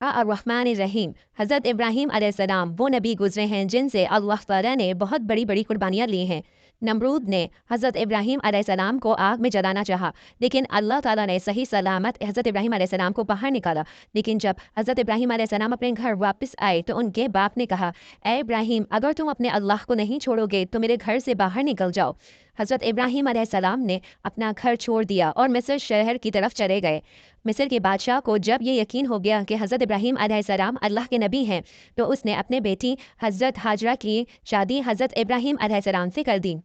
अर्रहमानिर्रहीम। हज़रत इब्राहीम अलैहिस्सलाम वो नबी गुजरे हैं जिनसे अल्लाह ताला ने बहुत बड़ी बड़ी कुर्बानियाँ ली हैं। नमरूद ने हज़रत इब्राहीम अलैहिस्सलाम को आग में जलाना चाहा, लेकिन अल्लाह ताला ने सही सलामत हज़रत इब्राहीम अलैहिस्सलाम को बाहर निकाला। लेकिन जब हज़रत इब्राहीम अलैहिस्सलाम अपने घर वापस आए तो उनके बाप ने कहा, ए इब्राहीम, अगर तुम अपने अल्लाह को नहीं छोड़ोगे तो मेरे घर से बाहर निकल जाओ। हज़रत इब्राहीम अलैहिस्सलाम ने अपना घर छोड़ दिया और मिस्र शहर की तरफ चले गए। मिस्र के बादशाह को जब ये यकीन हो गया कि हज़रत इब्राहीम अलैहिस्सलाम अल्लाह के नबी हैं, तो उसने अपने बेटी हज़रत हाजरा की शादी हज़रत इब्राहीम अलैहिस्सलाम से कर दी।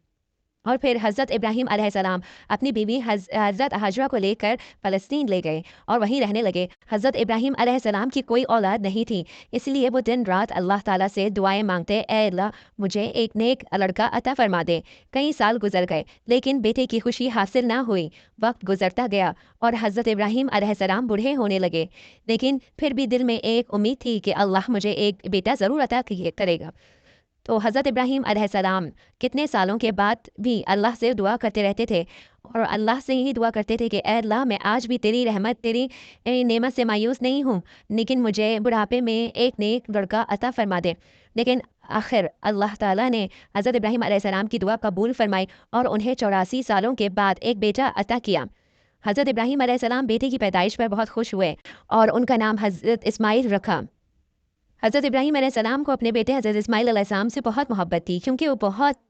और फिर हज़रत इब्राहीम अलैहिस्सलाम अपनी बीवी हज़रत हाजरा को लेकर फ़लस्तीन ले गए और वहीं रहने लगे। हज़रत इब्राहीम अलैहिस्सलाम की कोई औलाद नहीं थी, इसलिए वो दिन रात अल्लाह ताला से दुआएं मांगते, ए अल्लाह, मुझे एक नेक लड़का अता फरमा दे। कई साल गुजर गए, लेकिन बेटे की खुशी हासिल ना हुई। वक्त गुजरता गया और हज़रत इब्राहीम अलैहिस्सलाम बूढ़े होने लगे, लेकिन फिर भी दिल में एक उम्मीद थी कि अल्लाह मुझे एक बेटा ज़रूर अता करेगा। तो हज़रत इब्राहीम अलैहिस्सलाम कितने सालों के बाद भी अल्लाह से दुआ करते रहते थे और अल्लाह से ही दुआ करते थे कि ए अल्लाह, मैं आज भी तेरी रहमत, तेरी नेमत से मायूस नहीं हूँ, लेकिन मुझे बुढ़ापे में एक नेक लड़का अता फरमा दे। लेकिन आखिर अल्लाह ताला ने हज़रत इब्राहीम अलैहिस्सलाम की दुआ कबूल फरमाई और उन्हें 84 सालों के बाद एक बेटा अता किया। हज़रत इब्राहीम अलैहिस्सलाम बेटे की पैदाइश पर बहुत खुश हुए और उनका नाम हज़रत इस्माइल रखा। हज़रत इब्राहीम अलैहिस्सलाम को अपने बेटे हज़रत इस्माइल अलैहिस्सलाम से बहुत मोहब्बत थी, क्योंकि वो बहुत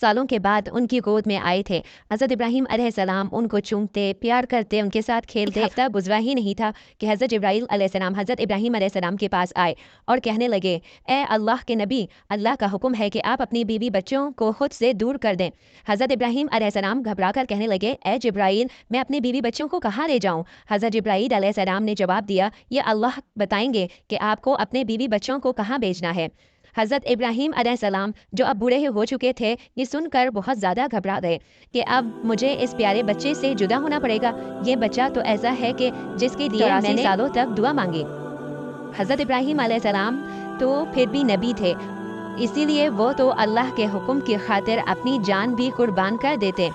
सालों के बाद उनकी गोद में आए थे। हज़रत इब्राहीम अलैहिस्सलाम उनको चूमते, प्यार करते, उनके साथ खेलते। हफ्ता गुजरा ही नहीं था कि हज़रत जिब्राईल अलैहिस्सलाम हज़रत इब्राहीम अलैहिस्सलाम के पास आए और कहने लगे, ए अल्लाह के नबी, अल्लाह का हुक्म है कि आप अपनी बीवी बच्चों को खुद से दूर कर दें। हज़रत इब्राहीम अलैहिस्सलाम घबरा कर कहने लगे, ए जिब्राईल, मैं अपने बीवी बच्चों को कहाँ ले जाऊँ? हज़रत जिब्राईल अलैहिस्सलाम ने जवाब दिया, ये अल्लाह बताएंगे कि आपको अपने बीवी बच्चों को कहाँ भेजना है। हज़रत इब्राहीम अलैहिस्सलाम जो अब बूढ़े हो चुके थे, ये सुनकर बहुत ज़्यादा घबरा गए कि अब मुझे इस प्यारे बच्चे से जुदा होना पड़ेगा। ये बच्चा तो ऐसा है कि जिसके लिए 84 सालों तक दुआ मांगी। हज़रत इब्राहीम अलैहिस्सलाम तो फिर भी नबी थे, इसीलिए वो तो अल्लाह के हुक्म की खातिर अपनी जान भी कुर्बान कर देते।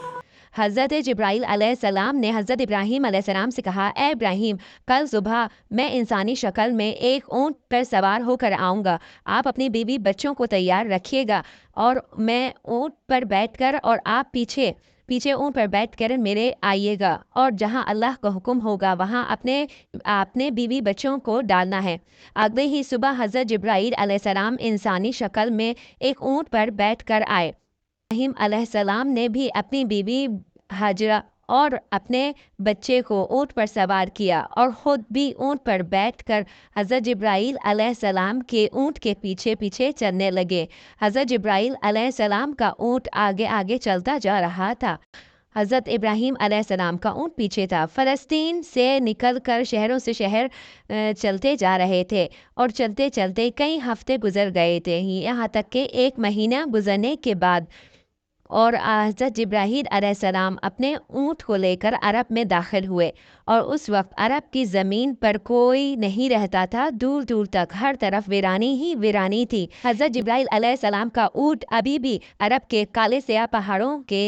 हज़रत जिब्राईल अलैहिस्सलाम ने हज़रत इब्राहीम अलैहिस्सलाम से कहा, ए इब्राहीम, कल सुबह मैं इंसानी शक्ल में एक ऊँट पर सवार होकर आऊँगा। आप अपनी बीवी बच्चों को तैयार रखिएगा और मैं ऊँट पर बैठकर और आप पीछे पीछे ऊँट पर बैठकर मेरे आइएगा, और जहाँ अल्लाह का हुक्म होगा वहाँ अपने बीवी बच्चों को डालना है। अगले ही सुबह हज़रत जिब्राईल अलैहिस्सलाम इंसानी शक्ल में एक ऊँट पर बैठकर आए। इब्राहीम अलैहिस्सलाम ने भी अपनी बीवी हाजरा और अपने बच्चे को ऊँट पर सवार किया और ख़ुद भी ऊँट पर बैठकर हज़रत जिब्राईल अलैहिस्सलाम के ऊँट के पीछे पीछे चलने लगे। हज़रत जिब्राईल अलैहिस्सलाम का ऊँट आगे आगे चलता जा रहा था। हज़रत इब्राहीम अलैहिस्सलाम का ऊँट पीछे था। फ़लस्तीन से निकलकर शहरों से शहर चलते जा रहे थे और चलते चलते कई हफ्ते गुजर गए थे, यहाँ तक कि एक महीना गुजरने के बाद और हज़रत जिब्राईल अलैहिस्सलाम अपने ऊँट को लेकर अरब में दाखिल हुए और उस वक्त अरब की ज़मीन पर कोई नहीं रहता था। दूर दूर तक हर तरफ वीरानी ही वीरानी थी। हज़रत जिब्राईल अलैहिस्सलाम का ऊँट अभी भी अरब के काले स्याह पहाड़ों के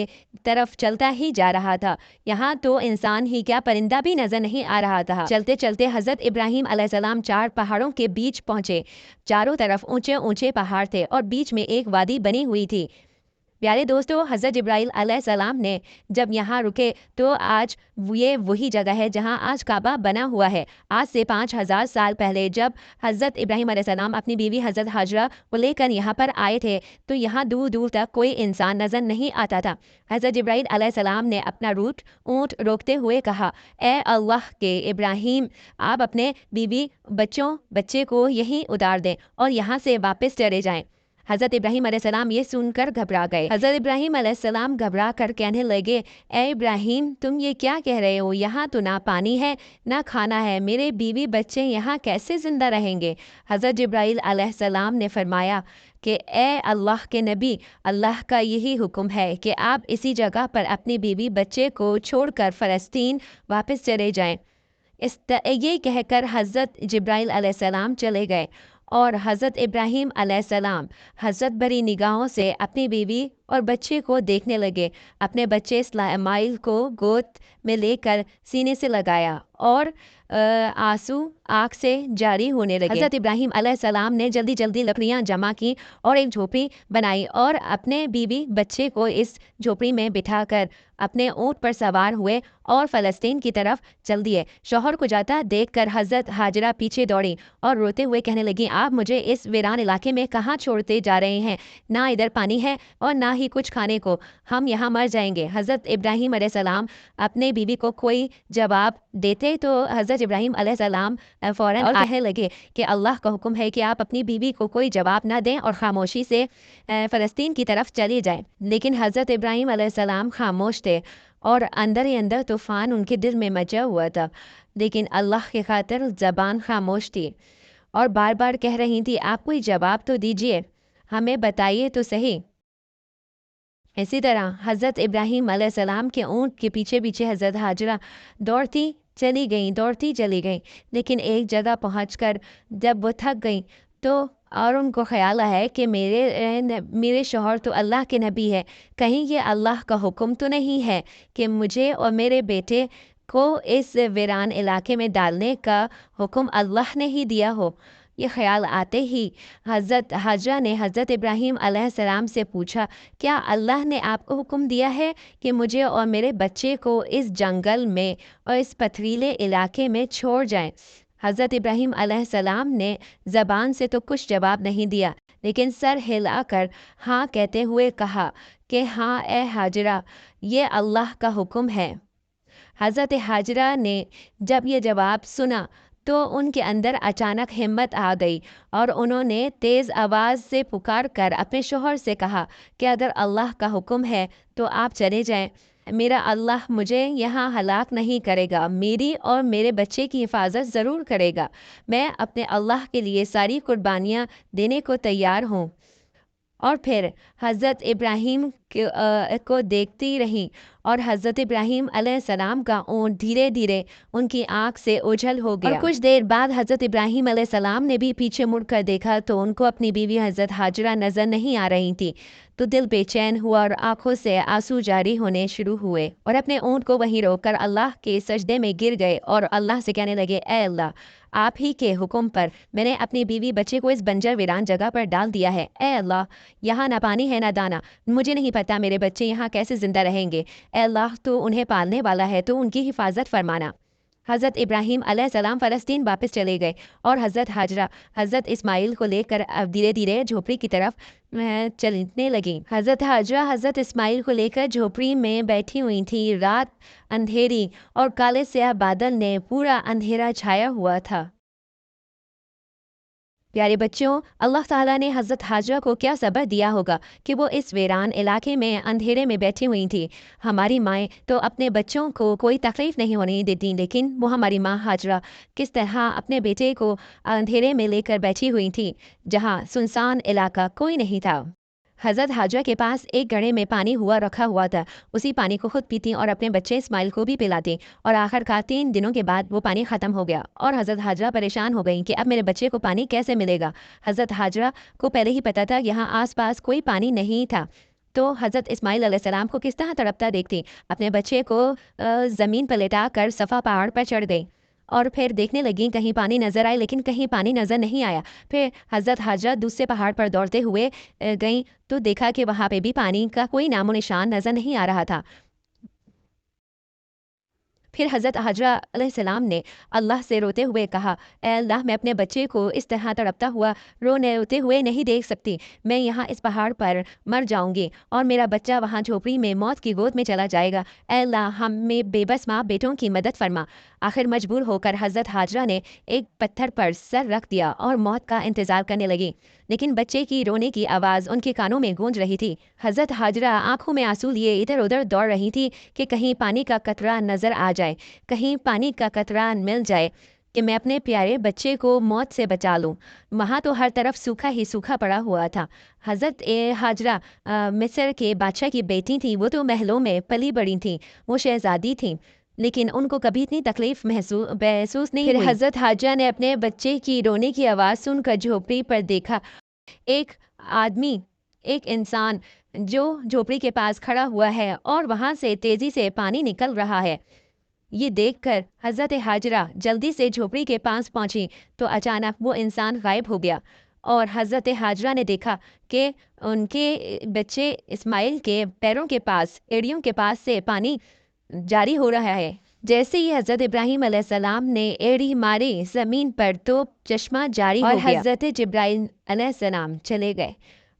तरफ चलता ही जा रहा था। यहाँ तो इंसान ही क्या, परिंदा भी नजर नहीं आ रहा था। चलते चलते हज़रत इब्राहीम अलैहिस्सलाम 4 पहाड़ों के बीच पहुँचे। चारों तरफ ऊंचे ऊंचे पहाड़ थे और बीच में एक वादी बनी हुई थी। प्यारे दोस्तों, हज़रत जिब्राईल अलैहिस्सलाम ने जब यहाँ रुके तो आज ये वही जगह है जहाँ आज काबा बना हुआ है। आज से 5000 साल पहले जब हज़रत इब्राहीम अलैहिस्सलाम अपनी बीवी हज़रत हाजरा को लेकर यहाँ पर आए थे, तो यहाँ दूर दूर तक कोई इंसान नज़र नहीं आता था। हज़रत जिब्राईल अलैहिस्सलाम ने अपना ऊँट रोकते हुए कहा, ए अल्लाह के इब्राहीम, आप अपने बीवी बच्चे को यहीं उतार दें और यहाँ से वापस चले जाएं। हज़रत इब्राहीम अलैहिस्सलाम ये सुनकर घबरा गए। हज़रत इब्राहीम अलैहिस्सलाम घबरा कर कहने लगे, ए इब्राहीम, तुम ये क्या कह रहे हो? यहाँ तो ना पानी है, ना खाना है, मेरे बीवी बच्चे यहाँ कैसे ज़िंदा रहेंगे? हज़रत जिब्राईल अलैहिस्सलाम ने फरमाया कि ए अल्लाह के नबी, अल्लाह का यही हुक्म है कि आप इसी जगह पर अपनी बीवी बच्चे को छोड़कर फ़लस्तीन वापस चले जाएं। ये कहकर हज़रत जिब्राईल अलैहिस्सलाम चले गए और हज़रत इब्राहीम अलैहिस्सलाम हज़रत भरी निगाहों से अपनी बीवी और बच्चे को देखने लगे। अपने बच्चे इस्माइल को गोद में लेकर सीने से लगाया اور आंसू आँख से जारी होने लगे। हज़रत इब्राहीम अलैहिस्सलाम ने जल्दी जल्दी लकड़ियाँ जमा की और एक झोपड़ी बनाई और अपने बीवी बच्चे को इस झोपड़ी में बिठाकर अपने ऊँट पर सवार हुए और फ़लस्तीन की तरफ चल दिए। शौहर को जाता देखकर हज़रत हाजरा पीछे दौड़ी और रोते हुए कहने लगी, आप मुझे इस वीरान इलाके में कहाँ छोड़ते जा रहे हैं? ना इधर पानी है और ना ही कुछ खाने को, हम यहाँ मर जाएंगे। हज़रत इब्राहीम अलैहिस्सलाम अपने बीवी को कोई जवाब देते तो हज़रत इब्राहीम अलैहिस्सलाम फ़ौरन और कहने लगे कि अल्लाह का हुक्म है कि आप अपनी बीवी को कोई जवाब ना दें और ख़ामोशी से फ़लस्तीन की तरफ चले जाएं। लेकिन हज़रत इब्राहीम अलैहिस्सलाम खामोश थे और अंदर ही अंदर तूफ़ान उनके दिल में मचा हुआ था। लेकिन अल्लाह की खातिर ज़बान खामोश थी और बार बार कह रही थी, आप कोई जवाब तो दीजिए, हमें बताइए तो सही। इसी तरह हज़रत इब्राहीम अलैहिस्सलाम के ऊँट के पीछे पीछे हज़रत हाजरा दौड़ती चली गई। लेकिन एक जगह पहुंचकर जब वो थक गई तो और उनको ख्याल आया कि मेरे शौहर तो अल्लाह के नबी है, कहीं ये अल्लाह का हुक्म तो नहीं है कि मुझे और मेरे बेटे को इस वीरान इलाके में डालने का हुक्म अल्लाह ने ही दिया हो। ये ख्याल आते ही हज़रत हाजरा ने हज़रत इब्राहीम अलैहिस्सलाम से पूछा, क्या अल्लाह ने आपको हुक्म दिया है कि मुझे और मेरे बच्चे को इस जंगल में और इस पथरीले इलाके में छोड़ जाएं? हज़रत इब्राहीम अलैहिस्सलाम ने ज़बान से तो कुछ जवाब नहीं दिया, लेकिन सर हिलाकर हाँ कहते हुए कहा कि हाँ ए हाजरा, ये अल्लाह का हुक्म है। हज़रत हाजरा ने जब ये जवाब सुना तो उनके अंदर अचानक हिम्मत आ गई और उन्होंने तेज़ आवाज़ से पुकार कर अपने शौहर से कहा कि अगर अल्लाह का हुक्म है तो आप चले जाएं। मेरा अल्लाह मुझे यहाँ हलाक नहीं करेगा, मेरी और मेरे बच्चे की हिफाजत ज़रूर करेगा। मैं अपने अल्लाह के लिए सारी कुर्बानियाँ देने को तैयार हूँ। और फिर हज़रत इब्राहीम को देखती रहीं और हज़रत इब्राहीम अलैहिस्सलाम का ऊँट धीरे धीरे उनकी आँख से ओझल हो गया। और कुछ देर बाद हज़रत इब्राहीम अलैहिस्सलाम ने भी पीछे मुड़कर देखा तो उनको अपनी बीवी हज़रत हाजरा नज़र नहीं आ रही थी। तो दिल बेचैन हुआ और आंखों से आंसू जारी होने शुरू हुए और अपने ऊँट को वहीं रोककर अल्लाह के सजदे में गिर गए और अल्लाह से कहने लगे, ए अल्लाह, आप ही के हुक्म पर मैंने अपनी बीवी बच्चे को इस बंजर वीरान जगह पर डाल दिया है। ए अल्लाह, यहाँ ना पानी है ना दाना, मुझे नहीं पता मेरे बच्चे यहाँ कैसे ज़िंदा रहेंगे। ए अल्लाह, तो उन्हें पालने वाला है तो उनकी हिफाजत फरमाना। हज़रत इब्राहीम अलैहिस्सलाम फ़लस्तीन वापस चले गए और हज़रत हाजरा हज़रत इस्माइल को लेकर धीरे धीरे झोपड़ी की तरफ चलने लगी। हज़रत हाजरा हज़रत इस्माइल को लेकर झोपड़ी में बैठी हुई थी। रात अंधेरी और काले स्याह बादल ने पूरा अंधेरा छाया हुआ था। प्यारे बच्चों, अल्लाह ताला ने हज़रत हाजरा को क्या सब्र दिया होगा कि वो इस वीरान इलाके में अंधेरे में बैठी हुई थी। हमारी माएँ तो अपने बच्चों को कोई तकलीफ़ नहीं होने देती, लेकिन वो हमारी माँ हाजरा किस तरह अपने बेटे को अंधेरे में लेकर बैठी हुई थी, जहाँ सुनसान इलाका कोई नहीं था। हज़रत हाजरा के पास एक घड़े में पानी रखा हुआ था। उसी पानी को खुद पीती और अपने बच्चे इस्माइल को भी पिलाती और आखिरकार 3 दिनों के बाद वो पानी ख़त्म हो गया और हज़रत हाजरा परेशान हो गई कि अब मेरे बच्चे को पानी कैसे मिलेगा। हज़रत हाजरा को पहले ही पता था यहाँ आसपास कोई पानी नहीं था। तो हज़रत इस्माइल अलैहिस्सलाम को किस तरह तड़पता देखती, अपने बच्चे को ज़मीन पर लेटा कर सफ़ा पहाड़ पर चढ़ गई और फिर देखने लगी कहीं पानी नज़र आए, लेकिन कहीं पानी नज़र नहीं आया। फिर हज़रत हाजरा दूसरे पहाड़ पर दौड़ते हुए गई तो देखा कि वहाँ पे भी पानी का कोई नामो निशान नज़र नहीं आ रहा था। फिर हज़रत हाजरा अलैहिस्सलाम ने अल्लाह से रोते हुए कहा, ए अल्लाह, मैं अपने बच्चे को इस तरह तड़पता हुआ रोते हुए नहीं देख सकती। मैं यहाँ इस पहाड़ पर मर जाऊंगी और मेरा बच्चा वहाँ झोपड़ी में मौत की गोद में चला जाएगा। ए अल्लाह, हमें बेबस माँ बेटों की मदद फरमा। आखिर मजबूर होकर हज़रत हाजरा ने एक पत्थर पर सर रख दिया और मौत का इंतज़ार करने लगी, लेकिन बच्चे की रोने की आवाज़ उनके कानों में गूंज रही थी। हज़रत हाजरा आंखों में आंसू लिए इधर उधर दौड़ रही थी कि कहीं पानी का कतरा नज़र आ जाए, कहीं पानी का कतरा मिल जाए कि मैं अपने प्यारे बच्चे को मौत से बचा लूं। वहाँ तो हर तरफ सूखा ही सूखा पड़ा हुआ था। हज़रत हाजरा मिस्र के बादशाह की बेटी थी, वो तो महलों में पली बड़ी थी, वो शहजादी थी, लेकिन उनको कभी इतनी तकलीफ महसूस नहीं हुई। हज़रत हाजरा ने अपने बच्चे की रोने की आवाज़ सुनकर झोपड़ी पर देखा। एक आदमी, एक इंसान जो झोपड़ी के पास खड़ा हुआ है और वहाँ से तेज़ी से पानी निकल रहा है। ये देखकर हज़रत हाजरा जल्दी से झोपड़ी के पास पहुंची तो अचानक वो इंसान गायब हो गया और हज़रत हाजरा ने देखा कि उनके बच्चे इस्माइल के पैरों के पास, एड़ियों के पास से पानी जारी हो रहा है। जैसे ही हज़रत इब्राहीम अलैहिस्सलाम ने एड़ी मारी ज़मीन पर तो चश्मा जारी हो गया और हज़रत जिब्राइल अलैहिस्सलाम चले गए।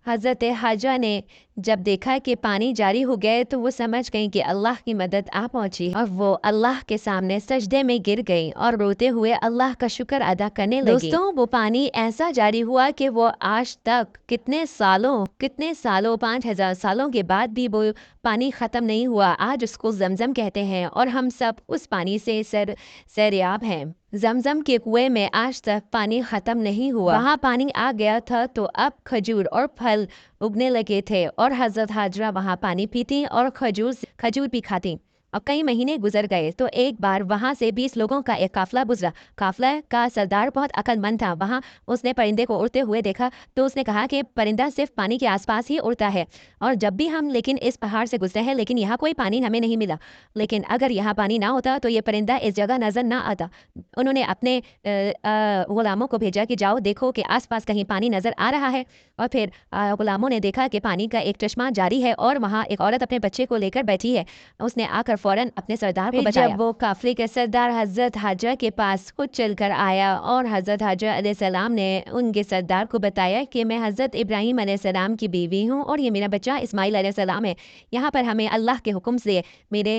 हज़रत हाजरा ने जब देखा कि पानी जारी हो गए तो वो समझ गई कि अल्लाह की मदद आ पहुंची और वो अल्लाह के सामने सजदे में गिर गई और रोते हुए अल्लाह का शुक्र अदा करने लगी। दोस्तों, वो पानी ऐसा जारी हुआ कि वो आज तक कितने सालों 5000 सालों के बाद भी वो पानी ख़त्म नहीं हुआ। आज उसको जमजम कहते हैं और हम सब उस पानी से सैरयाब हैं। जमजम के कुएं में आज तक पानी ख़त्म नहीं हुआ। वहाँ पानी आ गया था तो अब खजूर और फल उगने लगे थे और हज़रत हाजरा वहाँ पानी पीती और खजूर भी खाती। और कई महीने गुजर गए तो एक बार वहाँ से 20 लोगों का एक काफिला गुजरा। काफिला का सरदार बहुत अक्लमंद था। वहाँ उसने परिंदे को उड़ते हुए देखा तो उसने कहा कि परिंदा सिर्फ पानी के आसपास ही उड़ता है और जब भी हम लेकिन इस पहाड़ से गुजरे हैं लेकिन यहाँ कोई पानी हमें नहीं मिला। लेकिन अगर यहाँ पानी ना होता तो ये परिंदा इस जगह नजर ना आता। उन्होंने अपने गुलामों को भेजा कि जाओ देखो कि आसपास कहीं पानी नजर आ रहा है और फिर गुलामों ने देखा कि पानी का एक चश्मा जारी है और वहाँ एक औरत अपने बच्चे को लेकर बैठी है। उसने आकर फौरन अपने सरदार को बताया। जब वो काफिले के सरदार हज़रत हाजरा के पास खुद चलकर आया और हज़रत हाजरा अलैहिस्सलाम ने उनके सरदार को बताया कि मैं हज़रत इब्राहीम अलैहिस्सलाम की बीवी हूँ और ये मेरा बच्चा इस्माइल अलैहिस्सलाम है। यहाँ पर हमें अल्लाह के हुक्म से मेरे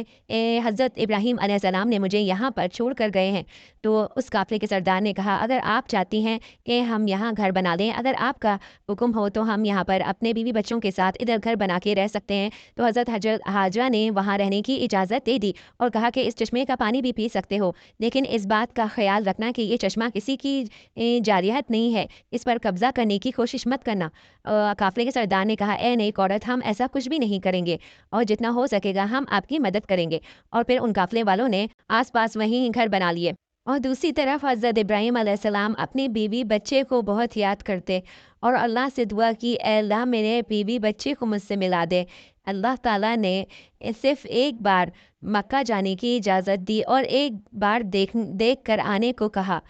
हज़रत इब्राहीम अलैहिस्सलाम ने मुझे यहाँ पर छोड़ कर गए हैं। तो उस काफिले के सरदार ने कहा, अगर आप चाहती हैं कि हम यहाँ घर बना लें, अगर आपका हुक्म हो तो हम यहाँ पर अपने बीवी बच्चों के साथ इधर घर बना के रह सकते हैं। तो हज़रत हाजरा ने वहाँ रहने की इजाज़त दे दी और कहा कि इस चश्मे का पानी भी पी सकते हो, लेकिन इस बात का ख्याल रखना कि ये चश्मा किसी की जारियत नहीं है, इस पर कब्जा करने की कोशिश मत करना। काफिले के सरदार ने कहा, ए नेक औरत, हम ऐसा कुछ भी नहीं करेंगे और जितना हो सकेगा हम आपकी मदद करेंगे। और फिर उन काफिले वालों ने आसपास वहीं घर बना लिए। और दूसरी तरफ हज़रत इब्राहीम अलैहिस्सलाम अपनी बीवी बच्चे को बहुत याद करते और अल्लाह से दुआ की, ए अल्लाह मेरे बीवी बच्चे को मुझसे मिला दे। अल्लाह ताला ने सिर्फ एक बार मक्का जाने की इजाज़त दी और एक बार देख कर आने को कहा।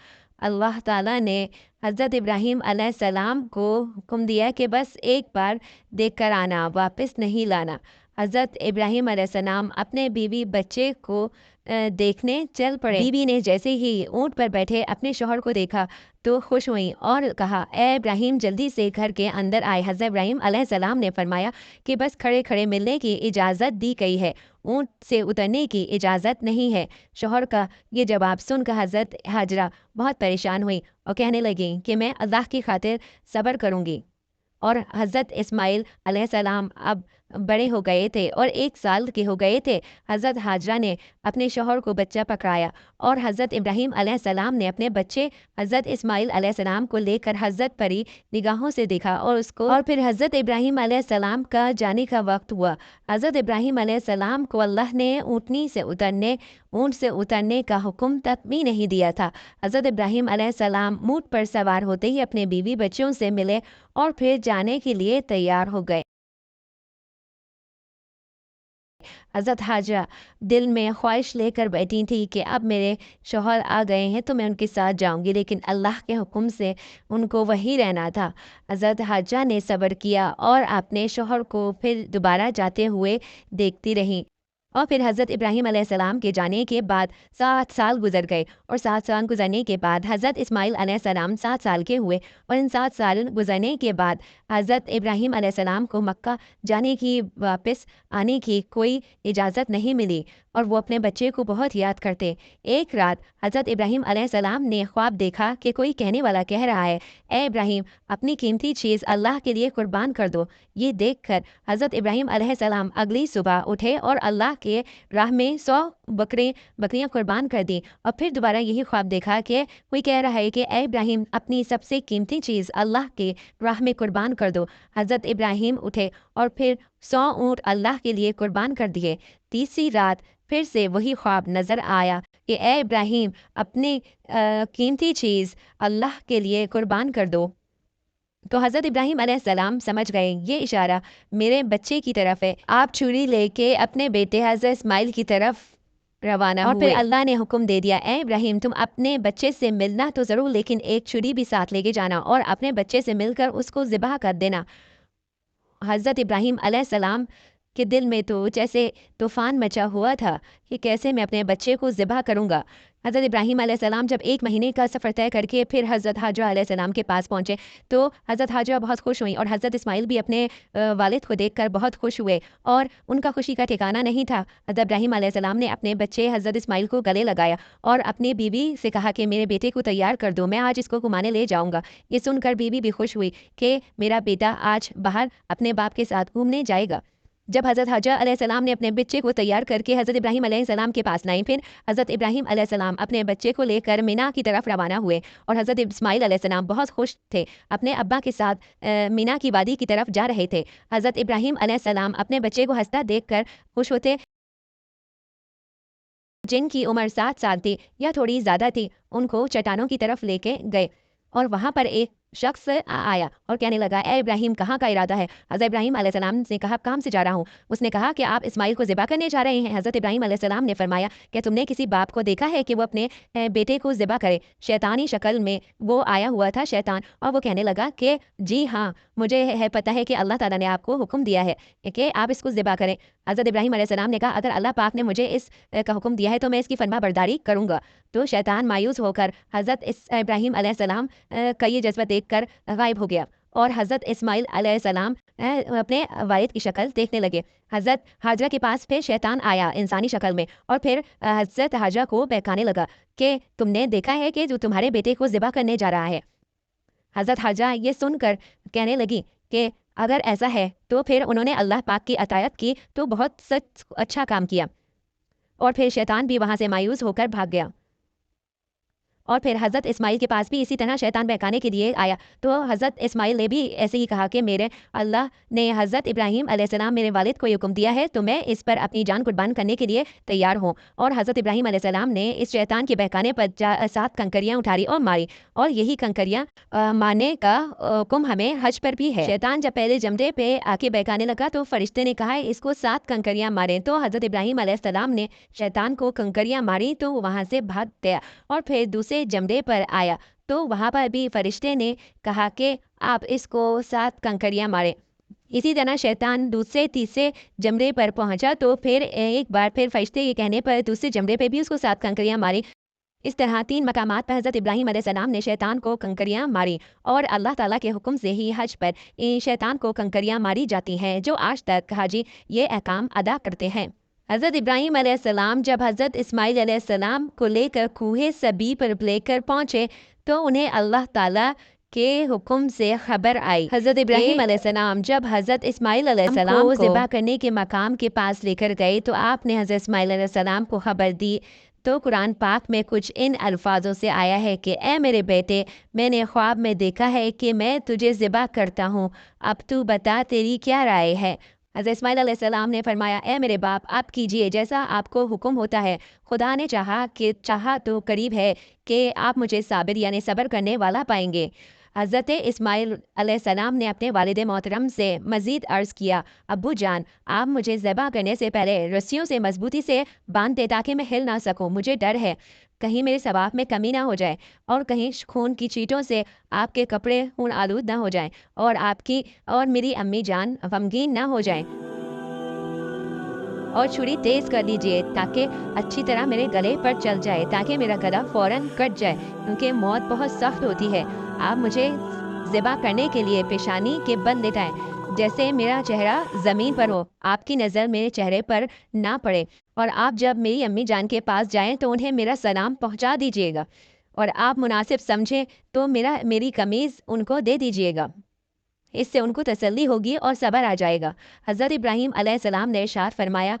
अल्लाह ताला ने हज़रत इब्राहीम अलैहिस्सलाम को हुक्म दिया कि बस एक बार देख कर आना, वापस नहीं लाना। हज़रत इब्राहीम अलैहिस्सलाम अपने बीवी बच्चे को देखने चल पड़े। बीवी ने जैसे ही ऊँट पर बैठे अपने शौहर को देखा तो खुश हुई और कहा, ए इब्राहीम जल्दी से घर के अंदर आए। हज़रत इब्राहीम अलैहिस्सलाम ने फरमाया कि बस खड़े खड़े मिलने की इजाज़त दी गई है, ऊँट से उतरने की इजाज़त नहीं है। शौहर का ये जवाब सुनकर हज़रत हाजरा बहुत परेशान हुई और कहने लगी कि मैं अल्लाह की खातिर सब्र करूँगी। और हज़रत इस्माइल अलैहिस्सलाम अब बड़े हो गए थे और 1 साल के हो गए थे। हज़रत हाजरा ने अपने शौहर को बच्चा पकड़ाया और हज़रत इब्राहीम अलैहिस्सलाम ने अपने बच्चे हज़रत इस्माइल अलैहिस्सलाम को लेकर हज़रत परी निगाहों से देखा और उसको और फिर हज़रत इब्राहीम अलैहिस्सलाम का जाने का वक्त हुआ। हज़रत इब्राहीम अलैहिस्सलाम को अल्लाह ने ऊँट से उतरने का हुक्म तक भी नहीं दिया था। हज़रत इब्राहीम अलैहिस्सलाम ऊँट पर सवार होते ही अपने बीवी बच्चों से मिले और फिर जाने के लिए तैयार हो गए। हज़रत हाजरा दिल में ख्वाहिश लेकर बैठी थी कि अब मेरे शौहर आ गए हैं तो मैं उनके साथ जाऊंगी, लेकिन अल्लाह के हुक्म से उनको वहीं रहना था। हज़रत हाजरा ने सब्र किया और अपने शौहर को फिर दोबारा जाते हुए देखती रहीं। और फिर हज़रत इब्राहीम अलैहिस्सलाम के जाने के बाद 7 साल गुजर गए और 7 साल गुजरने के बाद हज़रत इस्माइल अलैहिस्सलाम 7 साल के हुए और इन 7 साल गुजरने के बाद हज़रत इब्राहीम अलैहिस्सलाम को मक्का जाने की, वापस आने की कोई इजाज़त नहीं मिली और वो अपने बच्चे को बहुत याद करते। एक रात हज़रत इब्राहीम अलैहिस्सलाम ने ख्वाब देखा कि कोई कहने वाला कह रहा है, ए इब्राहीम, अपनी कीमती चीज़ अल्लाह के लिए कुर्बान कर दो। ये देखकर हज़रत इब्राहीम अलैहिस्सलाम अगली सुबह उठे और अल्लाह के राह में 100 बकरियां कुर्बान कर दी और फिर दोबारा यही ख्वाब देखा कि कोई कह रहा है कि ए इब्राहीम, अपनी सबसे कीमती चीज़ अल्लाह के राह में कुर्बान कर दो। हज़रत इब्राहीम उठे और फिर 100 ऊँट अल्लाह के लिए कुर्बान कर दिए। तीसरी रात फिर से वही ख्वाब नज़र आया कि ए इब्राहीम, अपनी कीमती चीज़ अल्लाह के लिए कुर्बान कर दो। तो हज़रत इब्राहीम अलैहिस्सलाम समझ गए ये इशारा मेरे बच्चे की तरफ है। आप छुरी लेके अपने बेटे हज़रत इस्माइल की तरफ روانہ اور پھر اللہ نے حکم دے دیا، اے ابراہیم تم اپنے بچے سے ملنا تو ضرور، لیکن ایک چھری بھی ساتھ لے کے جانا اور اپنے بچے سے مل کر اس کو ذبح کر دینا۔ حضرت ابراہیم علیہ السلام کے دل میں تو جیسے طوفان مچا ہوا تھا کہ کیسے میں اپنے بچے کو ذبح کروں گا۔ حضرت ابراہیم علیہ السلام جب 1 مہینے کا سفر طے کر کے پھر حضرت حاجرہ علیہ السلام کے پاس پہنچے تو حضرت حاجرہ بہت خوش ہوئیں، اور حضرت اسماعیل بھی اپنے والد کو دیکھ کر بہت خوش ہوئے، اور ان کا خوشی کا ٹھکانہ نہیں تھا۔ حضرت ابراہیم علیہ السلام نے اپنے بچے حضرت اسماعیل کو گلے لگایا اور اپنی بیوی سے کہا کہ میرے بیٹے کو تیار کر دو، میں آج اس کو گھمانے لے جاؤں گا۔ یہ سن کر بیوی بھی خوش ہوئی کہ میرا بیٹا آج باہر اپنے باپ کے ساتھ گھومنے جائے گا۔ جب حضرت حاجرہ علیہ السلام نے اپنے بچے کو تیار کر کے حضرت ابراہیم علیہ السلام کے پاس لائیں، پھر حضرت ابراہیم علیہ السلام اپنے بچے کو لے کر مینا کی طرف روانہ ہوئے، اور حضرت اسماعیل علیہ السلام بہت خوش تھے، اپنے ابا کے ساتھ مینا کی وادی کی طرف جا رہے تھے۔ حضرت ابراہیم علیہ السلام اپنے بچے کو ہنستا دیکھ کر خوش ہوتے، جن کی عمر 7 سال تھی یا تھوڑی زیادہ تھی، ان کو چٹانوں کی طرف لے کے گئے، اور وہاں پر ایک شخص آیا اور کہنے لگا، اے ابراہیم کہاں کا ارادہ ہے؟ حضرت ابراہیم علیہ السلام نے کہا، کام سے جا رہا ہوں۔ اس نے کہا کہ آپ اسماعیل کو ذبح کرنے جا رہے ہیں؟ حضرت ابراہیم علیہ السلام نے فرمایا کہ تم نے کسی باپ کو دیکھا ہے کہ وہ اپنے بیٹے کو ذبح کرے؟ شیطانی شکل میں وہ آیا ہوا تھا شیطان، اور وہ کہنے لگا کہ جی ہاں، مجھے پتہ ہے کہ اللہ تعالیٰ نے آپ کو حکم دیا ہے کہ آپ اس کو ذبح کریں۔ حضرت ابراہیم علیہ السلام نے کہا، اگر اللہ پاک نے مجھے اس کا حکم دیا ہے تو میں اس کی فرما برداری کروں گا۔ تو شیطان مایوس ہو کر حضرت ابراہیم علیہ السلام کا یہ جذبہ دیکھ کر غائب ہو گیا، اور حضرت اسماعیل علیہ السلام اپنے والد کی شکل دیکھنے لگے۔ حضرت حاجرہ کے پاس پھر شیطان آیا انسانی شکل میں، اور پھر حضرت حاجرہ کو بہکانے لگا کہ تم نے دیکھا ہے کہ جو تمہارے بیٹے کو ذبح کرنے جا رہا ہے۔ حضرت حاجرہ یہ سن کر کہنے لگی کہ اگر ایسا ہے تو پھر انہوں نے اللہ پاک کی اطاعت کی تو بہت سچ اچھا کام کیا، اور پھر شیطان بھی وہاں سے مایوس ہو کر بھاگ گیا۔ اور پھر حضرت اسماعیل کے پاس بھی اسی طرح شیطان بہکانے کے لیے آیا، تو حضرت اسماعیل نے بھی ایسے ہی کہا کہ میرے اللہ نے حضرت ابراہیم علیہ السلام میرے والد کو حکم دیا ہے تو میں اس پر اپنی جان قربان کرنے کے لیے تیار ہوں۔ اور حضرت ابراہیم علیہ السلام نے اس شیطان کے بہکانے پر 7 کنکریاں اٹھاری اور ماری، اور یہی کنکریاں مارنے کا حکم ہمیں حج پر بھی ہے۔ شیطان جب پہلے جمرے پہ آ کے بہکانے لگا تو فرشتے نے کہا اس کو 7 کنکریاں ماریں، تو حضرت ابراہیم علیہ السلام نے شیطان کو کنکریاں ماری تو وہ وہاں سے بھاگ گیا، اور پھر دوسرے جمرے پر آیا تو وہاں پر بھی فرشتے نے کہا کہ آپ اس کو 7 کنکریاں ماریں۔ اسی طرح شیطان دوسرے تیسرے جمرے پر پہنچا تو پھر ایک بار پھر فرشتے کے کہنے پر دوسرے جمرے پہ بھی اس کو 7 کنکریاں ماری۔ اس طرح 3 مقامات پر حضرت ابراہیم علیہ السلام نے شیطان کو کنکریاں ماری، اور اللہ تعالیٰ کے حکم سے ہی حج پر شیطان کو کنکریاں ماری جاتی ہیں، جو آج تک حاجی یہ احکام ادا کرتے ہیں۔ حضرت ابراہیم علیہ السلام جب حضرت اسماعیل علیہ السلام کو لے کر کوہ صبی پر لے کر پہنچے تو انہیں اللہ تعالیٰ کے حکم سے خبر آئی۔ حضرت ابراہیم علیہ السلام جب حضرت اسماعیل علیہ السلام کو ذبح کرنے کے مقام کے پاس لے کر گئے تو آپ نے حضرت اسماعیل علیہ السلام کو خبر دی، تو قرآن پاک میں کچھ ان الفاظوں سے آیا ہے کہ اے میرے بیٹے، میں نے خواب میں دیکھا ہے کہ میں تجھے ذبح کرتا ہوں، اب تو بتا تیری کیا رائے ہے؟ حضرت اسماعیل علیہ السلام نے فرمایا، اے میرے باپ، آپ کیجئے جیسا آپ کو حکم ہوتا ہے، خدا نے چاہا تو قریب ہے کہ آپ مجھے صابر یعنی صبر کرنے والا پائیں گے۔ حضرت اسماعیل علیہ السلام نے اپنے والد محترم سے مزید عرض کیا، ابو جان، آپ مجھے ذبح کرنے سے پہلے رسیوں سے مضبوطی سے باندھ دے تاکہ میں ہل نہ سکوں، مجھے ڈر ہے کہیں میرے ثواب میں کمی نہ ہو جائے، اور کہیں خون کی چیٹوں سے آپ کے کپڑے خون آلود نہ ہو جائیں، اور آپ کی اور میری امی جان غمگین نہ ہو جائیں، اور چھری تیز کر لیجئے تاکہ اچھی طرح میرے گلے پر چل جائے، تاکہ میرا گلا فوراً کٹ جائے، کیونکہ موت بہت سخت ہوتی ہے۔ آپ مجھے ذبح کرنے کے لیے پیشانی کے بل لٹائیں، جیسے میرا چہرہ زمین پر ہو، آپ کی نظر میرے چہرے پر نہ پڑے، اور آپ جب میری امی جان کے پاس جائیں تو انہیں میرا سلام پہنچا دیجیے گا، اور آپ مناسب سمجھیں تو میری قمیض ان کو دے دیجیے گا، اس سے ان کو تسلی ہوگی اور صبر آ جائے گا۔ حضرت ابراہیم علیہ السلام نے ارشاد فرمایا،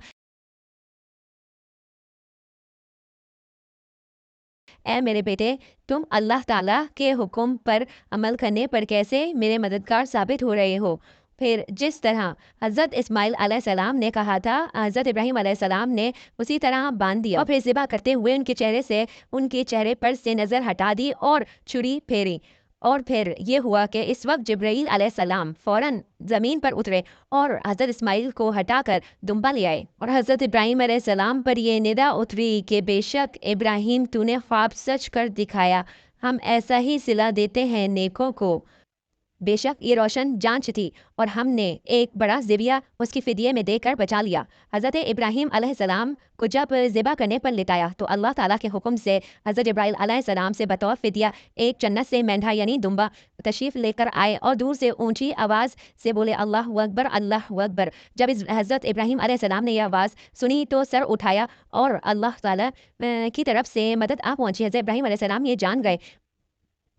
اے میرے بیٹے، تم اللہ تعالیٰ کے حکم پر عمل کرنے پر کیسے میرے مددگار ثابت ہو رہے ہو؟ پھر جس طرح حضرت اسماعیل علیہ السلام نے کہا تھا، حضرت ابراہیم علیہ السلام نے اسی طرح باندھ دیا، اور پھر ذبح کرتے ہوئے ان کے چہرے پر سے نظر ہٹا دی اور چھری پھیری، اور پھر یہ ہوا کہ اس وقت جبرائیل علیہ السلام فوراً زمین پر اترے اور حضرت اسماعیل کو ہٹا کر دمبا لے آئے، اور حضرت ابراہیم علیہ السلام پر یہ ندا اتری کہ بے شک ابراہیم تو نے خواب سچ کر دکھایا، ہم ایسا ہی صلہ دیتے ہیں نیکوں کو۔ بے شک یہ روشن جانچ تھی اور ہم نے ایک بڑا ذبیہ اس کی فدیے میں دے کر بچا لیا۔ حضرت ابراہیم علیہ السلام کو جب ذبح کرنے پر لٹایا تو اللہ تعالیٰ کے حکم سے حضرت جبرائیل علیہ السلام سے بطور فدیہ ایک جنت سے مینڈھا یعنی دمبا تشریف لے کر آئے اور دور سے اونچی آواز سے بولے اللہ اکبر اللہ اکبر۔ جب حضرت ابراہیم علیہ السلام نے یہ آواز سنی تو سر اٹھایا اور اللہ تعالیٰ کی طرف سے مدد آ پہنچی۔ حضرت ابراہیم علیہ السلام یہ جان گئے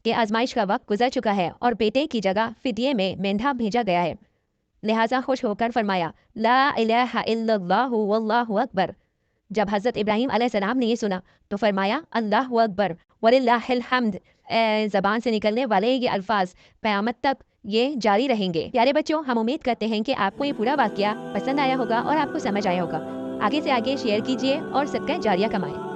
کہ آزمائش کا وقت گزر چکا ہے اور بیٹے کی جگہ فدیے میں مینڈھا بھیجا گیا ہے، لہٰذا خوش ہو کر فرمایا لا الہ الا اللہ واللہ اکبر۔ جب حضرت ابراہیم علیہ السلام نے یہ سنا تو فرمایا اللہ اکبر وللہ الحمد۔ زبان سے نکلنے والے یہ الفاظ قیامت تک یہ جاری رہیں گے۔ پیارے بچوں، ہم امید کرتے ہیں کہ آپ کو یہ پورا واقعہ پسند آیا ہوگا اور آپ کو سمجھ آیا ہوگا۔ آگے سے آگے شیئر کیجیے اور صدقہ جاریہ کمائیں۔